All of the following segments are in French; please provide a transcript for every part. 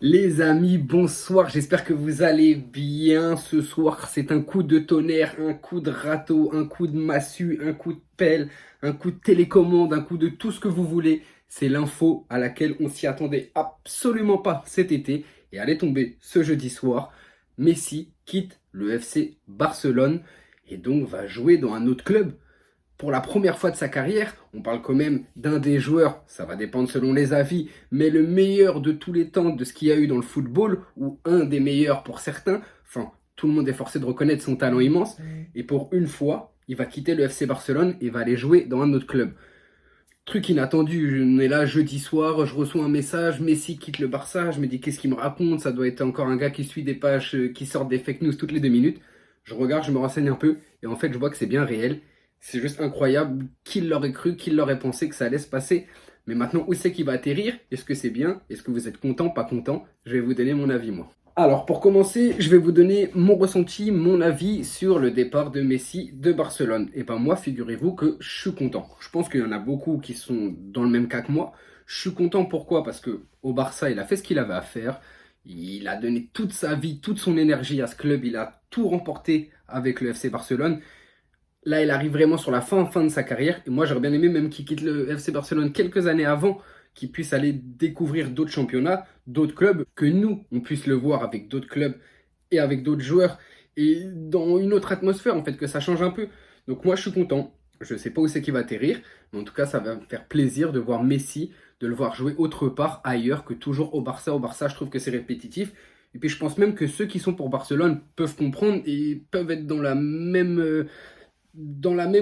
Les amis, bonsoir, j'espère que vous allez bien. Ce soir, c'est un coup de tonnerre, un coup de râteau, un coup de massue, un coup de pelle, un coup de télécommande, un coup de tout ce que vous voulez. C'est l'info à laquelle on s'y attendait absolument pas cet été et elle est tombée ce jeudi soir. Messi quitte le FC Barcelone et donc va jouer dans un autre club pour la première fois de sa carrière. On parle quand même d'un des joueurs, ça va dépendre selon les avis, mais le meilleur de tous les temps de ce qu'il y a eu dans le football, ou un des meilleurs pour certains. Enfin, tout le monde est forcé de reconnaître son talent immense. Et pour une fois, il va quitter le FC Barcelone et va aller jouer dans un autre club. Truc inattendu, on est là jeudi soir, je reçois un message, Messi quitte le Barça, je me dis qu'est-ce qu'il me raconte, ça doit être encore un gars qui suit des pages qui sortent des fake news toutes les 2 minutes. Je regarde, je me renseigne un peu, et en fait je vois que c'est bien réel. C'est juste incroyable, qui l'aurait cru, qui l'aurait pensé que ça allait se passer. Mais maintenant, où c'est qu'il va atterrir? Est-ce que c'est bien? Est-ce que vous êtes content, pas content? Je vais vous donner mon avis moi. Alors, pour commencer, je vais vous donner mon ressenti, mon avis sur le départ de Messi de Barcelone. Et ben moi, figurez-vous que je suis content. Je pense qu'il y en a beaucoup qui sont dans le même cas que moi. Je suis content pourquoi? Parce que au Barça, il a fait ce qu'il avait à faire. Il a donné toute sa vie, toute son énergie à ce club. Il a tout remporté avec le FC Barcelone. Là, il arrive vraiment sur la fin de sa carrière. Et moi, j'aurais bien aimé même qu'il quitte le FC Barcelone quelques années avant, qu'il puisse aller découvrir d'autres championnats, d'autres clubs, que nous, on puisse le voir avec d'autres clubs et avec d'autres joueurs et dans une autre atmosphère, en fait, que ça change un peu. Donc moi, je suis content. Je ne sais pas où c'est qu'il va atterrir, mais en tout cas, ça va me faire plaisir de voir Messi, de le voir jouer autre part, ailleurs que toujours au Barça. Au Barça, je trouve que c'est répétitif. Et puis, je pense même que ceux qui sont pour Barcelone peuvent comprendre et peuvent être dans la même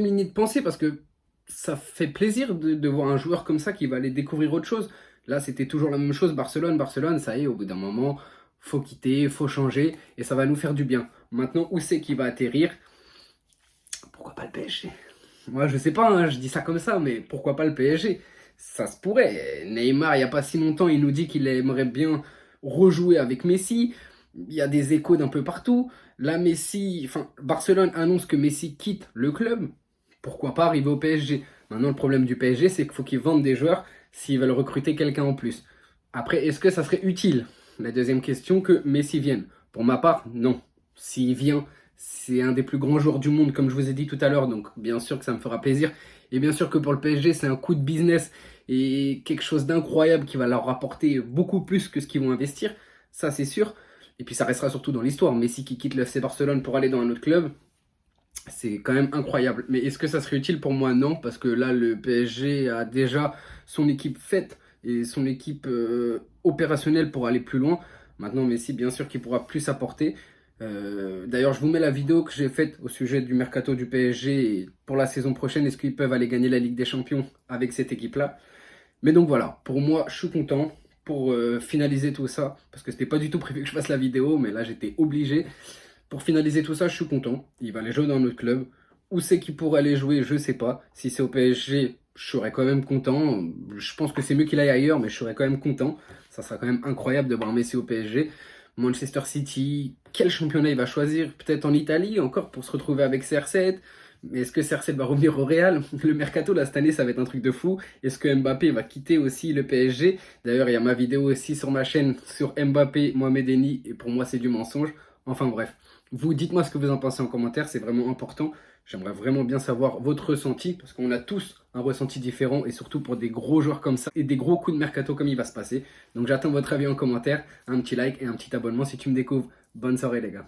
lignée de pensée parce que ça fait plaisir de voir un joueur comme ça qui va aller découvrir autre chose. Là, c'était toujours la même chose, Barcelone, ça y est, au bout d'un moment, faut quitter, faut changer, et ça va nous faire du bien. Maintenant, où c'est qu'il va atterrir? Pourquoi pas le PSG? Moi, je sais pas, hein, je dis ça comme ça, mais pourquoi pas le PSG? Ça se pourrait. Neymar, il n'y a pas si longtemps, il nous dit qu'il aimerait bien rejouer avec Messi. Il y a des échos d'un peu partout. Là, Messi, enfin, Barcelone annonce que Messi quitte le club. Pourquoi pas arriver au PSG? Maintenant, le problème du PSG, c'est qu'il faut qu'ils vendent des joueurs s'ils veulent recruter quelqu'un en plus. Après, est-ce que ça serait utile? La deuxième question, que Messi vienne. Pour ma part, non. S'il vient, c'est un des plus grands joueurs du monde, comme je vous ai dit tout à l'heure, donc bien sûr que ça me fera plaisir. Et bien sûr que pour le PSG, c'est un coup de business et quelque chose d'incroyable qui va leur rapporter beaucoup plus que ce qu'ils vont investir. Ça, c'est sûr. Et puis ça restera surtout dans l'histoire. Messi qui quitte le FC Barcelone pour aller dans un autre club, c'est quand même incroyable. Mais est-ce que ça serait utile pour moi? Non, parce que là, le PSG a déjà son équipe faite et son équipe opérationnelle pour aller plus loin. Maintenant, Messi, bien sûr qu'il pourra plus apporter. D'ailleurs, je vous mets la vidéo que j'ai faite au sujet du mercato du PSG et pour la saison prochaine. Est-ce qu'ils peuvent aller gagner la Ligue des Champions avec cette équipe-là? Mais donc voilà, pour moi, je suis content pour finaliser tout ça, parce que c'était pas du tout prévu que je fasse la vidéo, mais là j'étais obligé. Pour finaliser tout ça, je suis content. Il va aller jouer dans notre club. Où c'est qu'il pourrait aller jouer, je sais pas. Si c'est au PSG, je serais quand même content. Je pense que c'est mieux qu'il aille ailleurs, mais je serais quand même content. Ça sera quand même incroyable de voir Messi au PSG. Manchester City, quel championnat il va choisir? Peut-être en Italie encore pour se retrouver avec CR7. Mais est-ce que CR7 va revenir au Real? Le mercato là cette année ça va être un truc de fou. Est-ce que Mbappé va quitter aussi le PSG? D'ailleurs il y a ma vidéo aussi sur ma chaîne sur Mbappé, Mohamed Eni, et pour moi c'est du mensonge. Enfin bref, vous dites-moi ce que vous en pensez en commentaire, c'est vraiment important. J'aimerais vraiment bien savoir votre ressenti, parce qu'on a tous un ressenti différent, et surtout pour des gros joueurs comme ça, et des gros coups de mercato comme il va se passer. Donc j'attends votre avis en commentaire, un petit like et un petit abonnement si tu me découvres. Bonne soirée les gars.